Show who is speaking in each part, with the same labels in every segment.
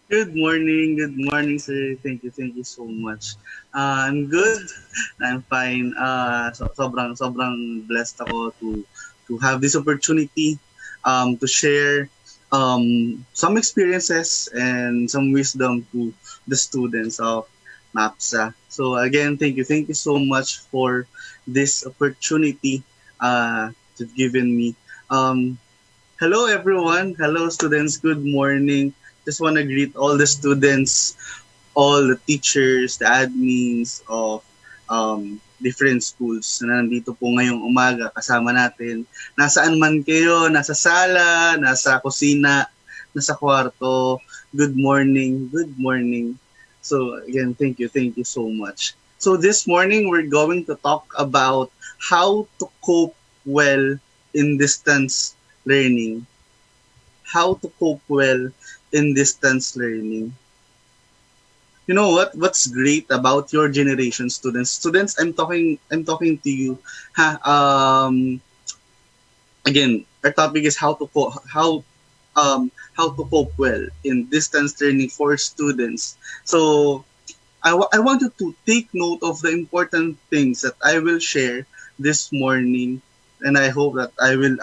Speaker 1: Good morning, sir. Thank you so much. I'm good. I'm fine. Sobrang blessed ako to have this opportunity to share some experiences and some wisdom to the students of MAPSA. So again, thank you so much for this opportunity to given me. Um, Hello everyone. Hello students. Good morning. Just want to greet all the students, all the teachers, the admins of different schools na nandito po ngayong umaga kasama natin. Nasaan man kayo, nasa sala, nasa kusina, nasa kwarto. Good morning. Good morning. So again, thank you so much. So this morning we're going to talk about how to cope well in distance learning. How to cope well in distance learning. You know what? What's great about your generation, students? Students, I'm talking to you. Ha, again, our topic is how to cope well in distance learning for students. So I want you to take note of the important things that I will share this morning, and I hope that I will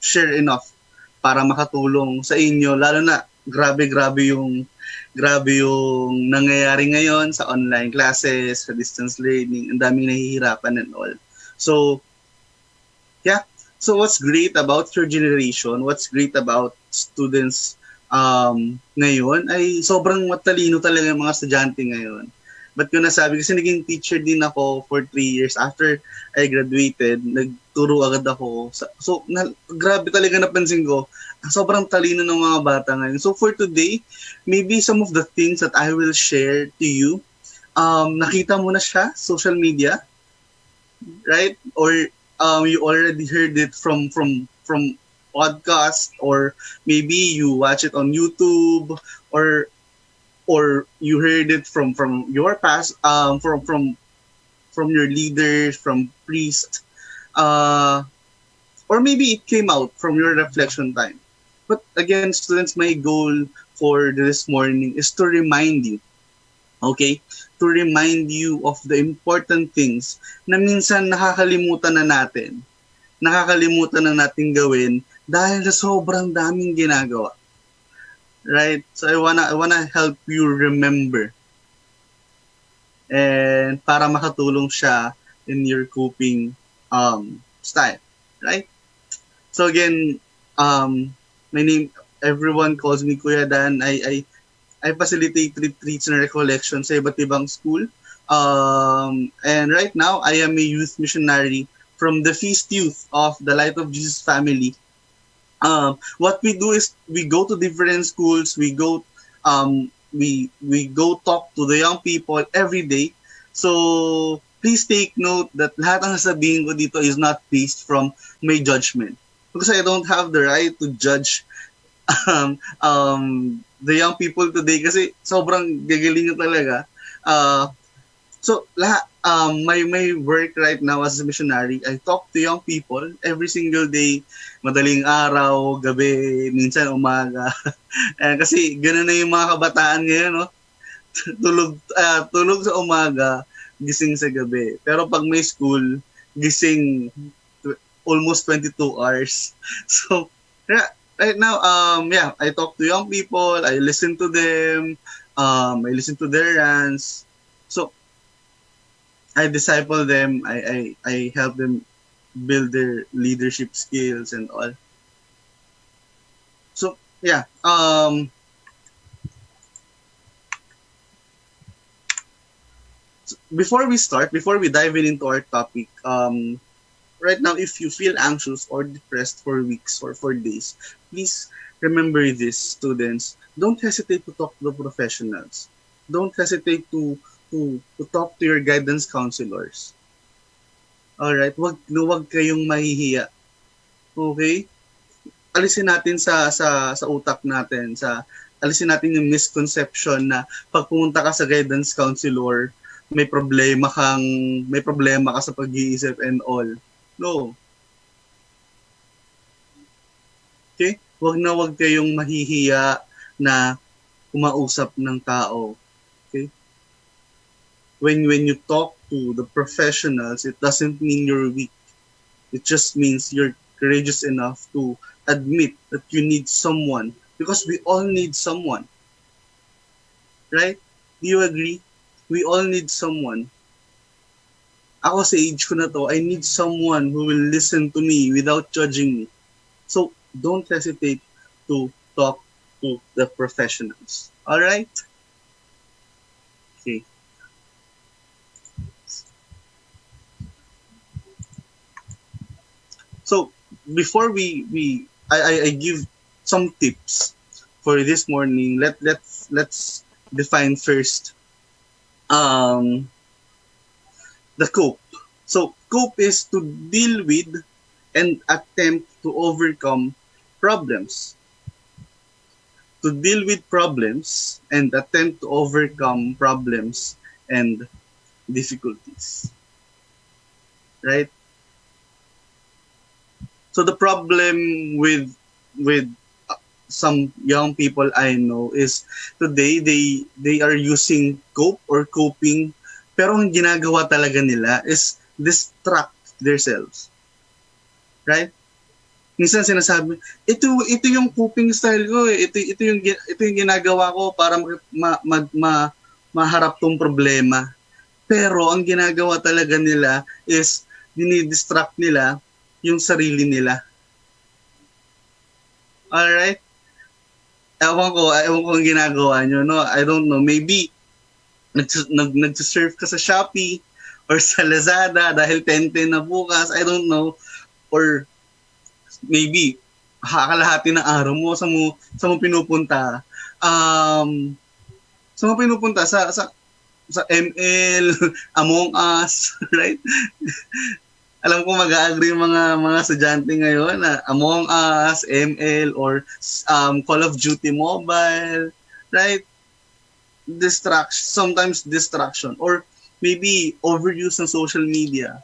Speaker 1: share enough para makatulong sa inyo, lalo na grabe yung nangyayari ngayon sa online classes, sa distance learning, ang daming nahihirapan and all. So yeah, so what's great about your generation, what's great about students ngayon ay sobrang matalino talaga yung mga estudyante ngayon. Ba't ko nasabi? Kasi naging teacher din ako for 3 years. After I graduated, nagturo agad ako. Grabe talaga napansin ko, sobrang talino ng mga bata ngayon. So for today, maybe some of the things that I will share to you, nakita mo na siya, social media, right? Or you already heard it from podcast, or maybe you watch it on YouTube, or you heard it from your past from your leaders, from priests, or maybe it came out from your reflection time. But again, students, my goal for this morning is to remind you, okay, to remind you of the important things na minsan nakakalimutan na natin gawin dahil sa sobrang daming ginagawa. Right? So I wanna help you remember, and para makatulong siya in your coping style, right? So again, my name, everyone calls me Kuya Dan. I facilitate retreats and recollections sa iba't ibang school. And right now I am a youth missionary from the Feast Youth of the Light of Jesus family. What we do is we go to different schools, we go talk to the young people every day. So please take note that lahat ng sasabihin ko dito is not based from my judgment, because I don't have the right to judge the young people today kasi sobrang gagaling talaga. So my work right now as a missionary, I talk to young people every single day, madaling araw, gabi, minsan umaga. Kasi gano'n na yung mga kabataan ngayon, no? Tulog sa umaga, gising sa gabi. Pero pag may school, gising almost 22 hours. So right now, I talk to young people, I listen to them, I listen to their rants. So I disciple them, I help them build their leadership skills and all. So yeah, before we dive into our topic, right now, if you feel anxious or depressed for weeks or for days, please remember this, students. Don't hesitate to talk to the professionals. Don't hesitate to talk to your guidance counselors. Alright? Wag kayong mahihiya. Okay? Alisin natin sa utak natin, alisin natin yung misconception na pag pumunta ka sa guidance counselor, may problema ka sa pag-iisip and all. No. Okay? Wag kayong mahihiya na kumausap ng tao. Okay? When you talk to the professionals, it doesn't mean you're weak. It just means you're courageous enough to admit that you need someone, because we all need someone. Right? Do you agree? We all need someone. Ako sa age ko na to, I need someone who will listen to me without judging me. So, don't hesitate to talk to the professionals. Alright? Okay. So, before I give some tips for this morning, let's define first the cope. So, cope is to deal with and attempt to overcome problems. To deal with problems and attempt to overcome problems and difficulties. Right? So the problem with some young people I know is today they are using cope or coping, pero ang ginagawa talaga nila is distract themselves. Right? Minsan sinasabi, ito yung coping style ko eh. Ito yung ginagawa ko para maharap tong problema. Pero ang ginagawa talaga nila is dinidistract nila yung sarili nila. Alright? Ewan ko ang ginagawa nyo, no? I don't know. Maybe nag-surf ka sa Shopee or sa Lazada dahil 10-10 na bukas. I don't know. Or maybe kalahati ng araw mo sa mo pinupunta. Sa mo pinupunta sa ML, Among Us, right? Alam ko mag-agree mga estudyante ngayon na Among Us, ML, or Call of Duty Mobile, right? Sometimes distraction, or maybe overuse ng social media,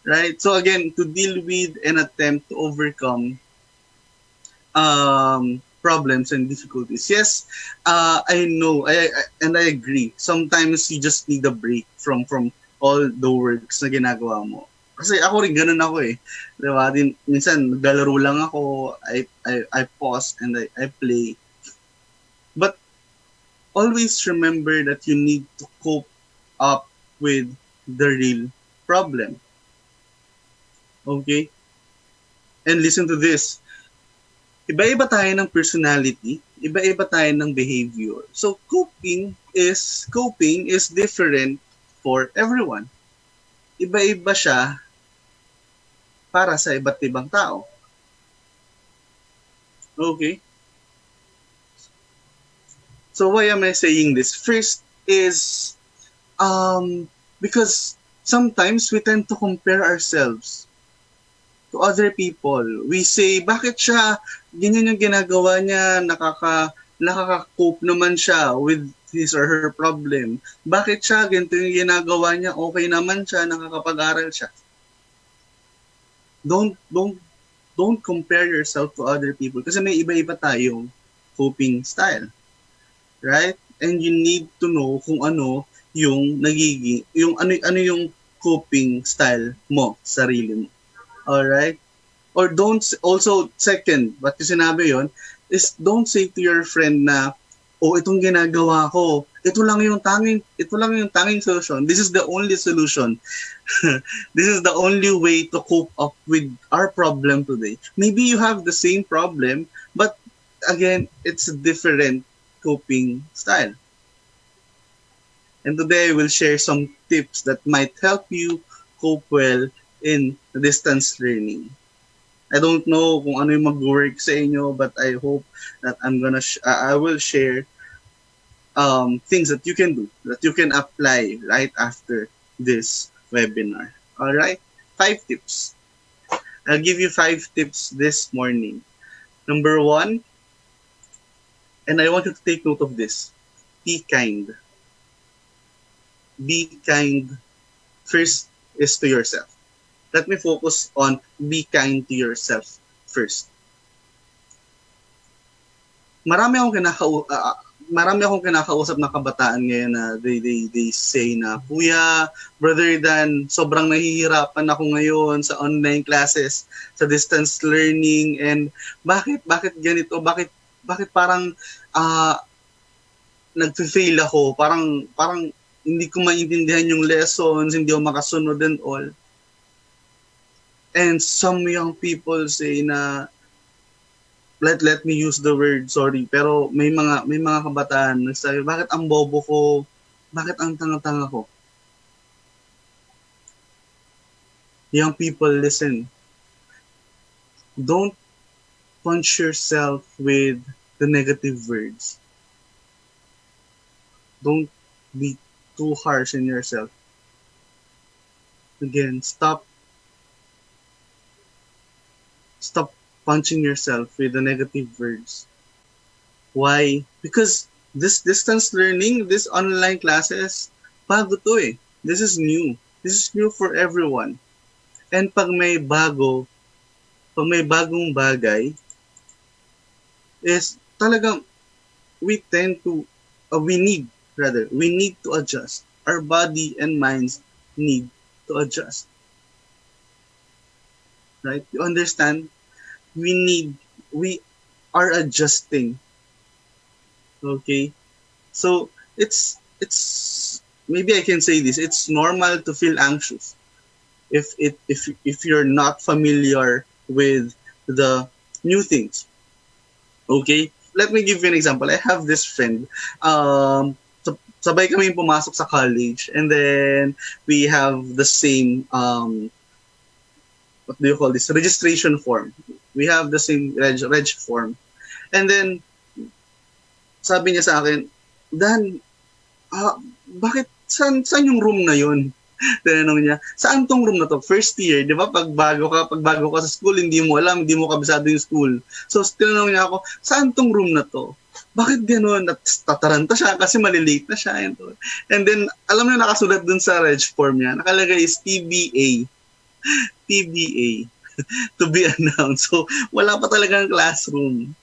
Speaker 1: right? So again, to deal with and attempt to overcome problems and difficulties. Yes, I know, and I agree. Sometimes you just need a break from all the works na ginagawa mo. Kasi ako rin ganun ako eh. Diba? Minsan naglalaro lang ako, I pause and I play. But always remember that you need to cope up with the real problem. Okay? And listen to this. Iba-iba tayo ng personality, iba-iba tayo ng behavior. So coping is different for everyone. Iba-iba siya para sa iba't ibang tao. Okay? So why am I saying this? First is because sometimes we tend to compare ourselves to other people. We say, bakit siya ganyan yung ginagawa niya, nakaka-cope naman siya with his or her problem. Bakit siya ganito yung ginagawa niya, okay naman siya, nakakapag-aral siya. Don't compare yourself to other people kasi may iba-iba tayong coping style. Right? And you need to know kung ano yung ano yung coping style mo, sarili mo. Alright? Or second, what yung sinabi yon is don't say to your friend na, oh, itong ginagawa ko, ito lang yung tanging solution. This is the only solution. This is the only way to cope up with our problem today. Maybe you have the same problem, but again, it's a different coping style. And today I will share some tips that might help you cope well in distance learning. I don't know kung ano yung mag-work sa inyo, but I hope that I will share things that you can do, that you can apply right after this webinar. All right? 5 tips. I'll give you 5 tips this morning. Number 1, and I want you to take note of this. Be kind. Be kind. First is to yourself. Let me focus on be kind to yourself first. marami akong kinakausap na kabataan ngayon na they say na, Kuya, Brother Dan, sobrang nahihirapan ako ngayon sa online classes, sa distance learning, and bakit ganito, bakit parang nagfe-fail ako, parang hindi ko maintindihan yung lessons, hindi ako makasunod and all. And some young people say na, let me use the word, sorry, pero may mga kabataan nagsabi, bakit ang bobo ko, bakit ang tanga-tanga ko? Young people, listen. Don't punch yourself with the negative words. Don't be too harsh on yourself. Again, stop punching yourself with the negative words. Why? Because this distance learning, this online classes, bago to eh. This is new. This is new for everyone. And pag may bagong bagay, is talagang we need to adjust. Our body and minds need to adjust. Right? You understand? We are adjusting. Okay? So it's maybe I can say this, it's normal to feel anxious if you're not familiar with the new things. Okay? Let me give you an example. I have this friend. Sabay kami pumasok sa college, and then we have the same what do you call this? Registration form. We have the same reg form. And then, sabi niya sa akin, Dan, bakit, saan yung room na yun? Tinanong niya, saan tong room na to? First year, di ba? Pag bago ka sa school, hindi mo alam, hindi mo kabisado yung school. So, tinanong niya ako, saan tong room na to? Bakit gano'n? Tataranta siya kasi malilate na siya. And then, alam niyo, nakasulat dun sa reg form niya, nakalagay is TBA, to be announced. So, wala pa talagang classroom.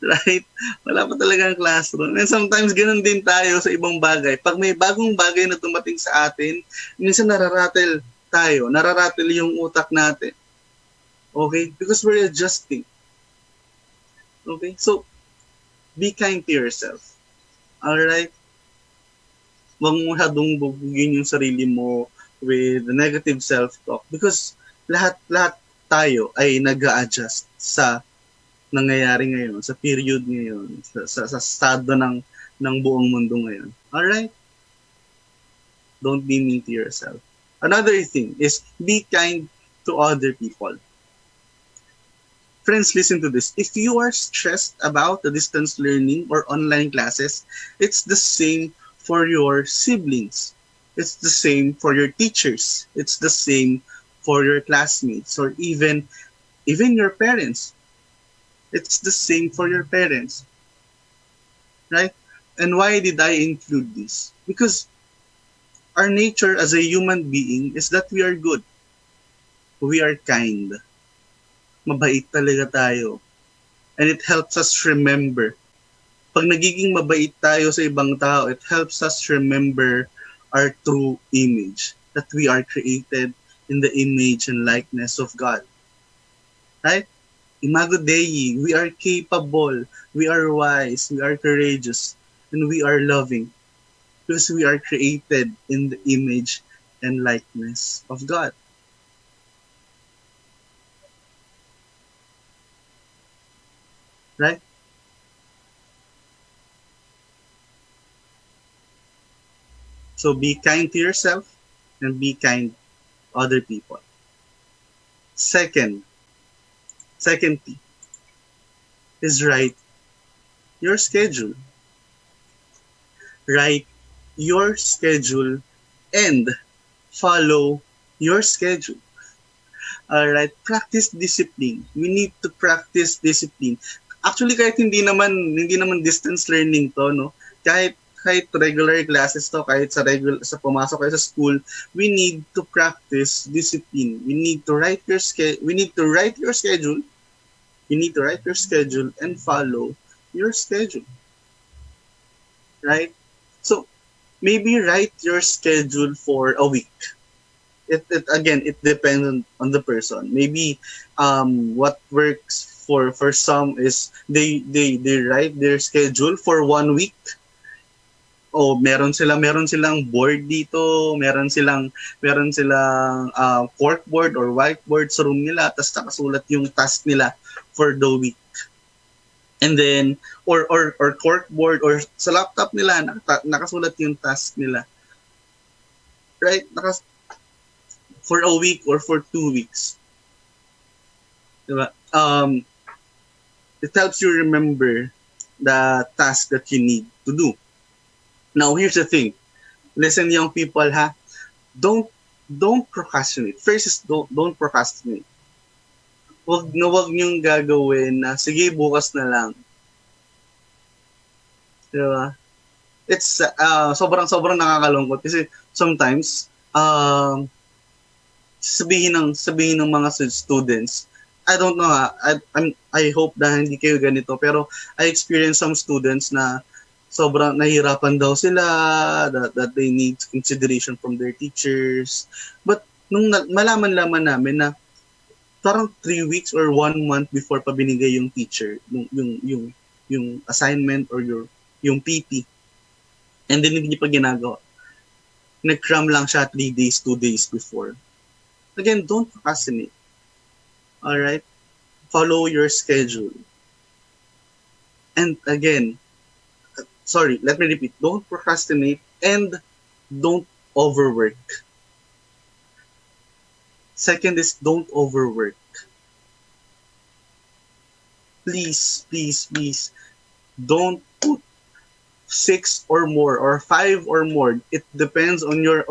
Speaker 1: Right? Wala pa talagang classroom. And sometimes, ganun din tayo sa ibang bagay. Pag may bagong bagay na tumating sa atin, minsan nararatel yung utak natin. Okay? Because we're adjusting. Okay? So, be kind to yourself. Alright? Huwag mo masyadong bubugin yung sarili mo with the negative self-talk, because lahat tayo ay nag-a-adjust sa nangyayari ngayon, sa period ngayon, sa estado ng buong mundo ngayon. Alright? Don't be mean to yourself. Another thing is be kind to other people. Friends, listen to this. If you are stressed about the distance learning or online classes, it's the same for your siblings. It's the same for your teachers. It's the same for your classmates, or even your parents. It's the same for your parents. Right? And why did I include this? Because our nature as a human being is that we are good. We are kind. Mabait talaga tayo. And it helps us remember. Pag nagiging mabait tayo sa ibang tao, it helps us remember our true image, that we are created in the image and likeness of God. Right? Imago Dei, we are capable, we are wise, we are courageous, and we are loving, because we are created in the image and likeness of God. Right? So be kind to yourself and be kind to other people. Second P is write your schedule. Write your schedule and follow your schedule. Alright, practice discipline. We need to practice discipline. Actually, kahit hindi naman distance learning to, no? Kahit regular classes to, kahit sa pumasok kayo sa school, we need to practice discipline. We need to write your schedule. You need to write your schedule and follow your schedule, right? So maybe write your schedule for a week. It again, it depends on the person. Maybe what works for some is they write their schedule for 1 week. O meron silang board dito, meron silang corkboard or whiteboard sa room nila, tapos nakasulat yung task nila for the week. And then or corkboard or sa laptop nila nakasulat yung task nila. Right? For a week or for 2 weeks. Diba? It helps you remember the task that you need to do. Now, here's the thing. Listen, young people, ha? Don't procrastinate. First is don't procrastinate. Wag niyong gagawin na, sige, bukas na lang. Diba? It's sobrang nakakalungkot kasi sometimes sabihin ng mga students, I don't know, I hope na hindi kayo ganito, pero I experienced some students na sobrang nahihirapan daw sila, that they need consideration from their teachers. But nung malaman namin na parang 3 weeks or 1 month before pa binigay yung teacher, yung assignment or yung PT, and then hindi pa ginagawa. Nag-cram lang siya 3 days, 2 days before. Again, don't procrastinate. Alright? Follow your schedule. And again, sorry, let me repeat. Don't procrastinate and don't overwork. Second is don't overwork. Please, please, please, don't put 6 or more or 5 or more. It depends on your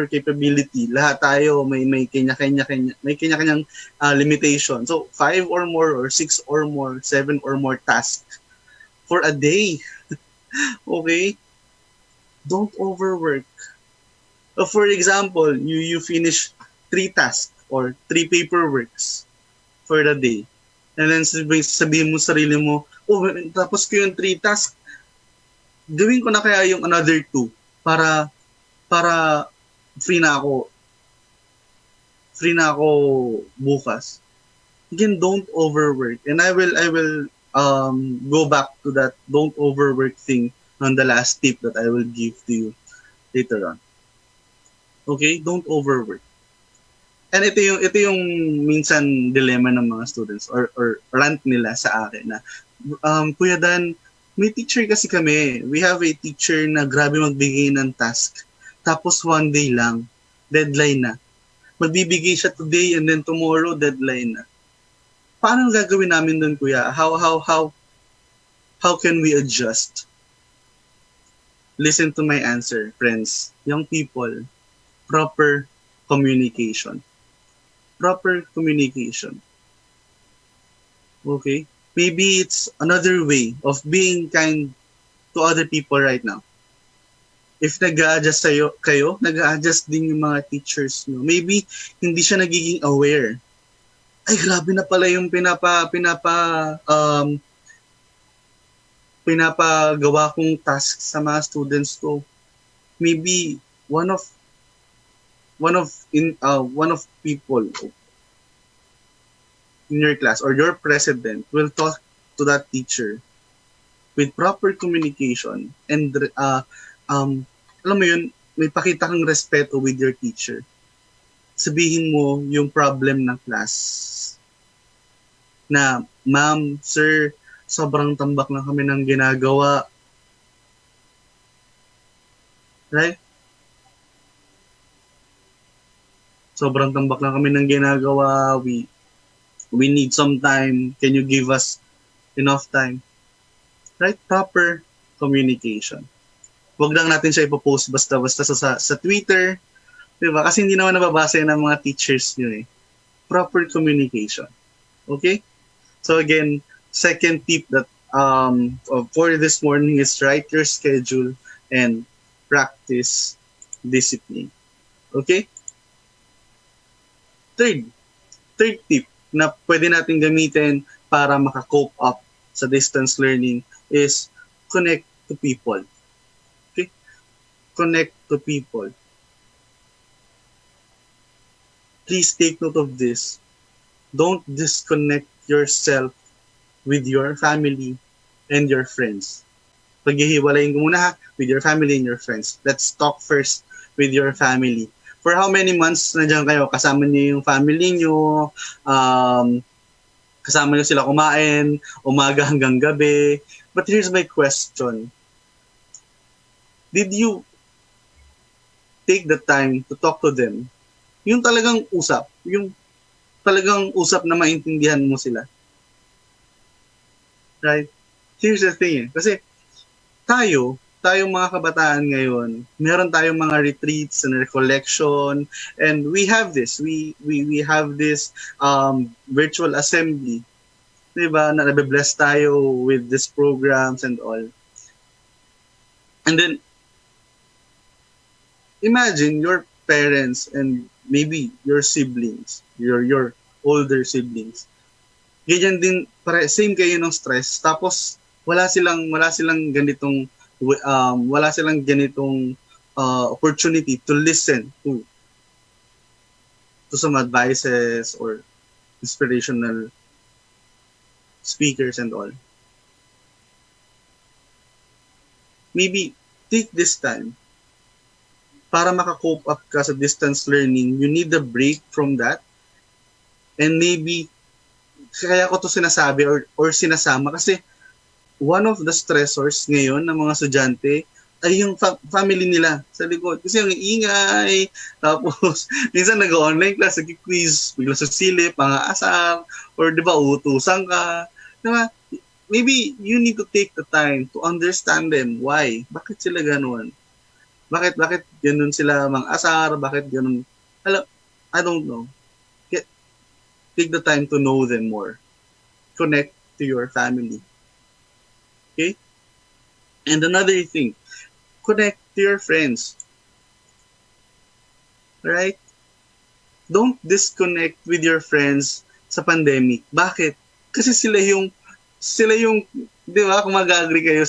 Speaker 1: capability. Lahat tayo may kanya-kanyang limitation. So 5 or more or 6 or more, 7 or more tasks for a day. Okay? Don't overwork. For example, you finish 3 tasks or 3 paperworks for the day. And then sabihin mo sa sarili mo, oh, tapos ko yung 3 tasks, gawin ko na kaya yung another 2 para free na ako bukas. Again, don't overwork. And I will go back to that don't overwork thing on the last tip that I will give to you later on. Okay? Don't overwork. And ito yung minsan dilemma ng mga students or rant nila sa akin na Kuya Dan, may teacher kasi kami. We have a teacher na grabe magbigay ng task. Tapos 1 day lang, deadline na. Magbibigay siya today and then tomorrow deadline na. Paano gagawin namin doon, Kuya? How can we adjust? Listen to my answer, friends. Young people, proper communication. Proper communication. Okay? Maybe it's another way of being kind to other people right now. If nag-a-adjust kayo, nag-a-adjust din yung mga teachers nyo. Maybe hindi siya nagiging aware. Ay, grabe na pala yung pinapagawa kong task sa mga students ko. Maybe one of people in your class or your president will talk to that teacher with proper communication and alam mo yun, may pakita kang respeto with your teacher. Sabihin mo yung problem ng class na, ma'am, sir, sobrang tambak na kami ng ginagawa. Right? Sobrang tambak na kami ng ginagawa. We need some time. Can you give us enough time? Right? Proper communication. Huwag lang natin siya ipopost basta-basta sa Twitter. Diba? Kasi hindi naman nababasa ng mga teachers nyo eh. Proper communication. Okay? So again, second tip that for this morning is write your schedule and practice discipline. Okay? Third tip na pwede natin gamitin para maka-cope up sa distance learning is connect to people. Okay? Connect to people. Please take note of this. Don't disconnect yourself with your family and your friends. Paghihiwalayin ko muna ha, with your family and your friends. Let's talk first with your family. For how many months nandiyan kayo? Kasama niyo yung family niyo, kasama niyo sila kumain, umaga hanggang gabi. But here's my question. Did you take the time to talk to them? Yung talagang usap, yung talagang usap na maintindihan mo sila. Right? Here's the thing. Kasi tayong mga kabataan ngayon, meron tayong mga retreats and recollection, and we have this. We have this virtual assembly. Diba? Na nabe-bless tayo with these programs and all. And then, imagine your parents and maybe your siblings, your older siblings. Ganyan din, same kayo ng stress. Tapos wala silang ganitong opportunity to listen to some advices or inspirational speakers and all. Maybe take this time para maka-cope up ka sa distance learning. You need a break from that. And maybe, kaya ko to sinasabi or sinasama kasi one of the stressors ngayon ng mga estudyante ay yung family nila sa likod. Kasi yung ingay, tapos minsan nag-online class, nag-quiz, bigla sa silip, mga asar, or di ba, utusan ka. Diba? Maybe you need to take the time to understand them. Why? Bakit sila ganun? Bakit ganun sila mang-asar? Bakit ganun? I don't know. Take the time to know them more. Connect to your family. Okay? And another thing, connect to your friends. Right? Don't disconnect with your friends sa pandemic. Bakit? Kasi sila yung, di ba, kung mag-agree kayo,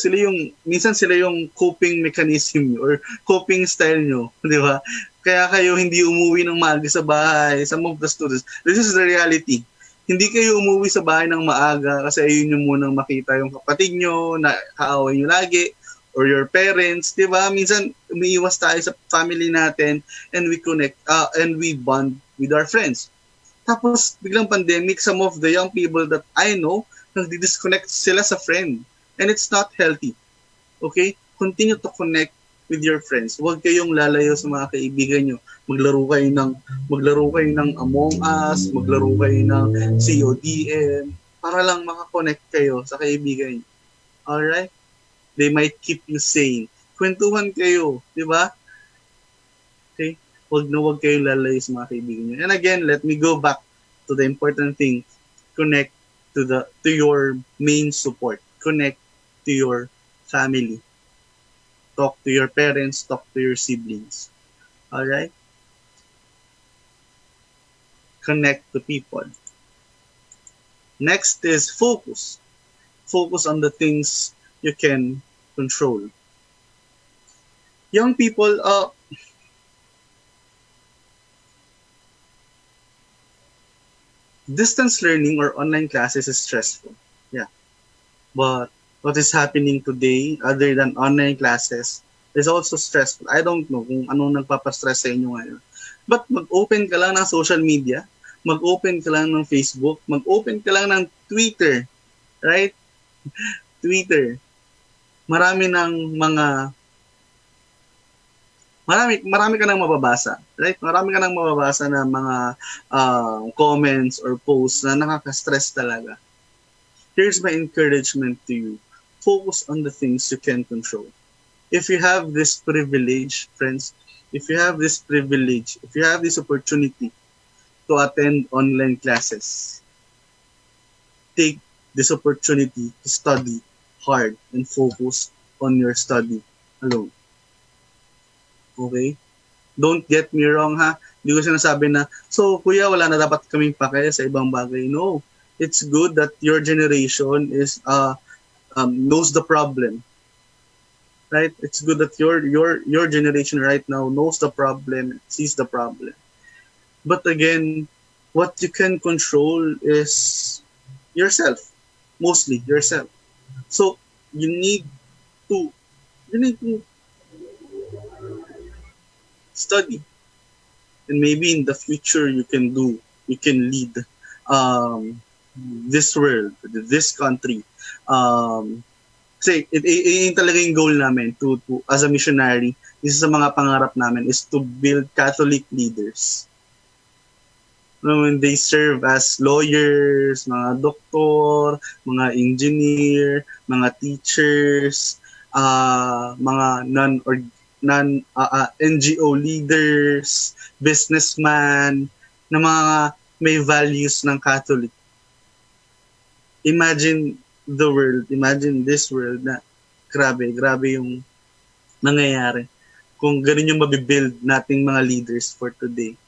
Speaker 1: minsan sila yung coping mechanism or coping style nyo, di ba? Kaya kayo hindi umuwi ng maaga sa bahay. Some of the students, this is the reality. Hindi kayo umuwi sa bahay ng maaga kasi ayun nyo munang makita yung kapatid nyo na kaaway nyo lagi or your parents, di ba? Minsan umiiwas tayo sa family natin and we connect and we bond with our friends. Tapos biglang pandemic, some of the young people that I know, nag-disconnect sila sa friend. And it's not healthy. Okay? Continue to connect with your friends. Huwag kayong lalayo sa mga kaibigan nyo. Maglaro kayo ng Among Us, maglaro kayo ng CODM, para lang makakonect kayo sa kaibigan nyo. Alright? They might keep you sane. Kwentuhan kayo, di ba? Okay? Huwag kayong lalayo sa mga kaibigan nyo. And again, let me go back to the important thing. Connect to your main support. Connect to your family. Talk to your parents, talk to your siblings. Alright? Connect to people. Next is focus. Focus on the things you can control. Young people, distance learning or online classes is stressful. Yeah. But what is happening today, other than online classes, is also stressful. I don't know kung anong nagpapastress sa inyo ngayon. But mag-open ka lang ng social media, mag-open ka lang ng Facebook, mag-open ka lang ng Twitter, right? Twitter. Marami ka nang mababasa, right? Marami ka nang mababasa na mga comments or posts na nakaka-stress talaga. Here's my encouragement to you. Focus on the things you can control. If you have this privilege, friends, if you have this opportunity to attend online classes, take this opportunity to study hard and focus on your study alone. Okay? Don't get me wrong ha. Hindi ko sinasabi na, so kuya, wala na dapat kaming pake sa ibang bagay. No. It's good that your generation is knows the problem, right? It's good that your generation right now knows the problem, sees the problem. But again, what you can control is yourself, mostly yourself. So you need to you need to study, and maybe in the future you can lead um, this world, this country. Kasi yun talaga yung goal namin to as a missionary. Isa sa mga pangarap namin is to build Catholic leaders. When they serve as lawyers, mga doktor, mga engineer, mga teachers, mga NGO leaders, businessman, na mga may values ng Catholic. Imagine this world na grabe yung nangyayari kung ganun yung mabibuild nating mga leaders for today.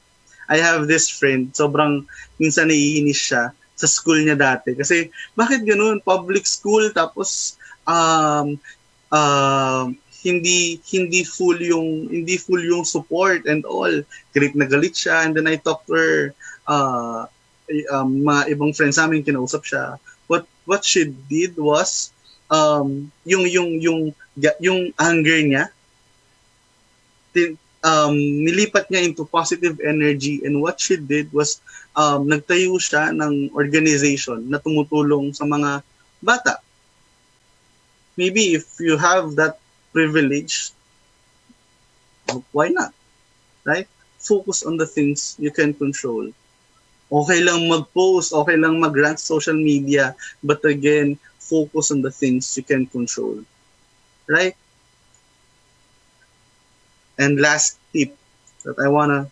Speaker 1: I have this friend, sobrang minsan naiinis siya sa school niya dati. Kasi bakit ganun? Public school, tapos hindi full yung support and all. Galit na galit siya, and then I talked to her, mga ibang friends namin, kinausap siya. What she did was yung anger niya, nilipat niya into positive energy, and what she did was nagtayo siya ng organization na tumutulong sa mga bata. Maybe if you have that privilege, why not? Right? Focus on the things you can control. Okay lang mag-post, okay lang mag-rant social media, but again, focus on the things you can control. Right? And last tip that I want to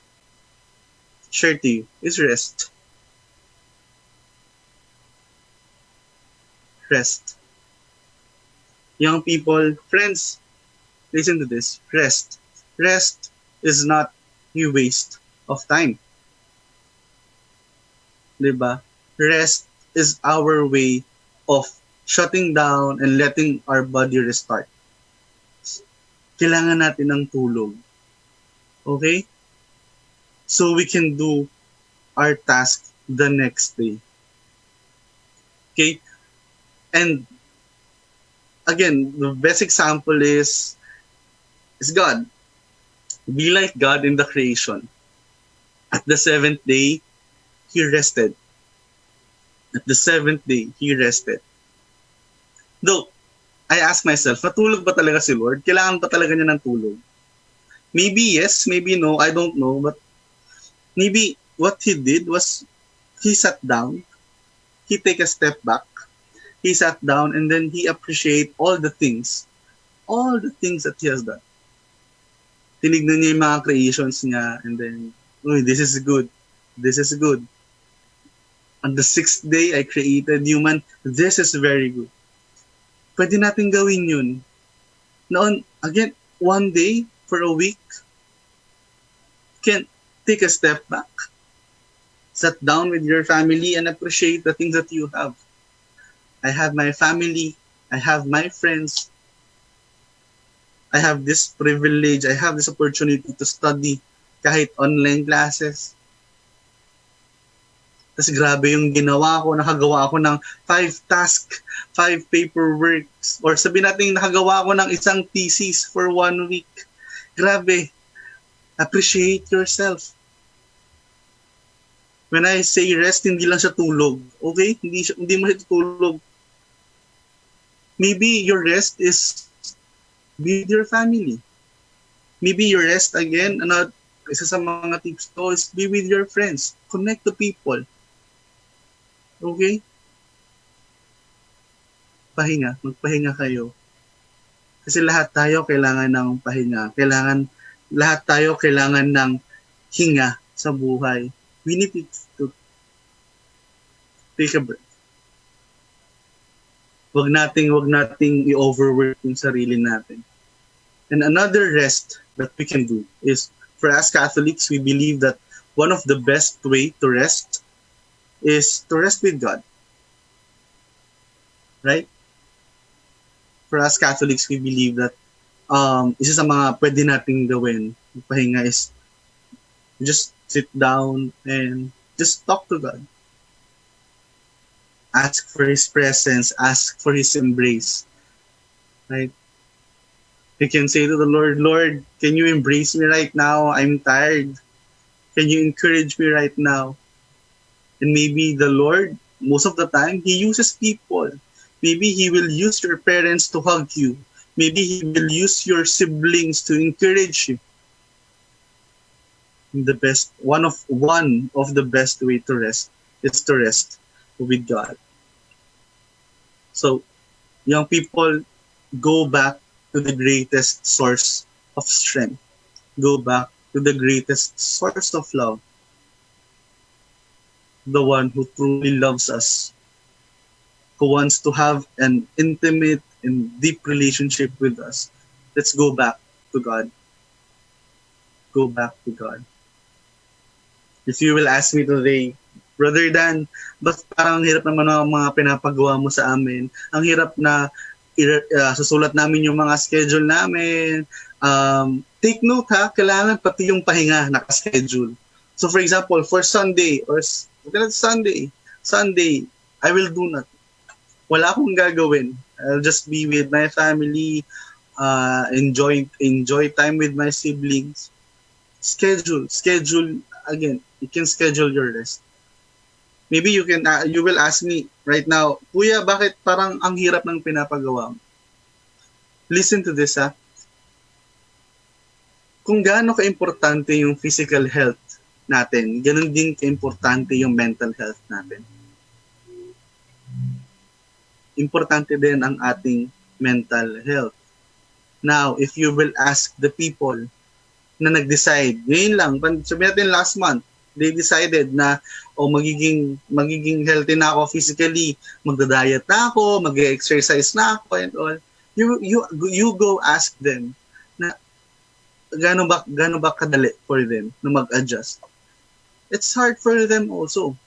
Speaker 1: share to you is rest. Rest. Young people, friends, listen to this. Rest. Rest is not a waste of time. Diba? Rest is our way of shutting down and letting our body restart. Kailangan natin ng tulog. Okay? So we can do our task the next day. Okay? And again, the best example is God. Be like God in the creation. At the seventh day, He rested. At the seventh day, He rested. Though, I ask myself, natulog ba talaga si Lord? Kailangan ba talaga niya ng tulog? Maybe yes, maybe no, I don't know. But maybe what He did was, He sat down, He take a step back, He sat down, and then He appreciate all the things that He has done. Tinignan niya yung mga creations niya, and then, this is good. This is good. On the sixth day, I created human. This is very good. Pwede natin gawin yun. Noon, again, one day for a week, can take a step back. Sit down with your family and appreciate the things that you have. I have my family. I have my friends. I have this privilege. I have this opportunity to study kahit online classes. Tapos grabe yung ginawa ko, nakagawa ako ng 5 tasks, 5 paperworks, or sabihin natin nakagawa ko ng isang thesis for 1 week. Grabe. Appreciate yourself. When I say rest, hindi lang siya tulog. Okay? Hindi mo siya tulog. Maybe your rest is be with your family. Maybe your rest again, isa sa mga tips ko is be with your friends. Connect to people. Okay? Pahinga. Magpahinga kayo. Kasi lahat tayo kailangan ng pahinga. Lahat tayo kailangan ng hinga sa buhay. We need to take a breath. Wag nating i-overwork yung sarili natin. And another rest that we can do is, for us Catholics, we believe that one of the best way to rest is to rest with God. Right? for us Catholics, we believe that isa sa mga pwede nating gawin, pahinga, is just sit down and just talk to God. Ask for His presence, ask for His embrace. Right? You can say to the Lord, Lord, can you embrace me right now? I'm tired. Can you encourage me right now? And maybe the Lord, most of the time, He uses people. Maybe He will use your parents to hug you. Maybe He will use your siblings to encourage you. One of the best way to rest is to rest with God. So, young people, go back to the greatest source of strength. Go back to the greatest source of love. The one who truly loves us, who wants to have an intimate and deep relationship with us. Let's go back to God. Go back to God. If you will ask me today, Brother Dan, ba't parang hirap naman ang mga pinapagawa mo sa amin? Ang hirap na susulat namin yung mga schedule namin. Take note ha, kailangan pati yung pahinga naka-schedule. So for example, for Sunday, Sunday, I will do nothing. Wala akong gagawin. I'll just be with my family, enjoy time with my siblings. Schedule. Again, you can schedule your rest. Maybe you will ask me right now, Kuya, bakit parang ang hirap ng pinapagawa mo? Listen to this ha. Kung gaano ka-importante yung physical health natin, ganun din ka-importante yung mental health natin. Importante din ang ating mental health. Now, if you will ask the people na nag-decide, ngayon lang, sabihin natin last month, they decided na magiging healthy na ako physically, magda-diet na ako, mag-exercise na ako and all. You go ask them na gaano ba kadali for them na mag-adjust. It's hard for them also.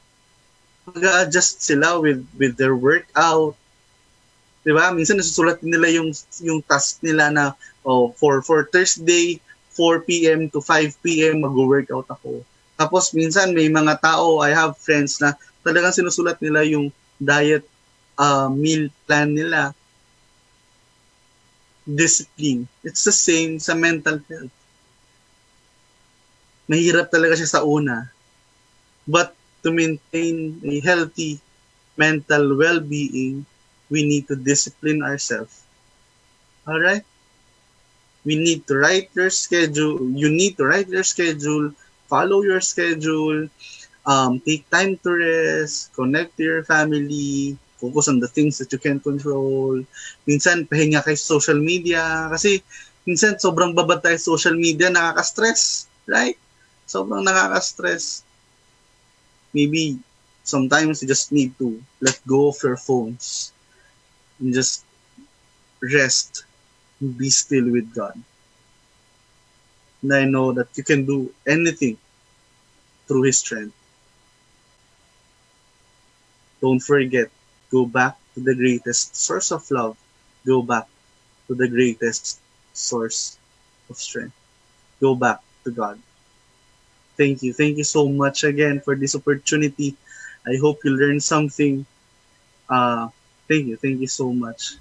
Speaker 1: Mag-adjust sila with their workout. Diba? Minsan nasusulat nila yung task nila na for Thursday 4 p.m. to 5 p.m. mag-workout ako. Tapos minsan may mga tao, I have friends na talagang sinusulat nila yung diet meal plan nila. Discipline. It's the same sa mental health. Mahirap talaga siya sa una. But to maintain a healthy mental well-being, we need to discipline ourselves. Alright? We need to write your schedule. You need to write your schedule. Follow your schedule. Take time to rest. Connect to your family. Focus on the things that you can control. Minsan, pahinga kayo sa social media. Kasi, minsan, sobrang babad tayo sa social media. Nakaka-stress. Right? Sobrang nakaka-stress. Maybe, sometimes you just need to let go of your phones. And just rest. Be still with God. And I know that you can do anything through His strength. Don't forget, go back to the greatest source of love. Go back to the greatest source of strength. Go back to God. Thank you. Thank you so much again for this opportunity. I hope you learned something. Thank you. Thank you so much.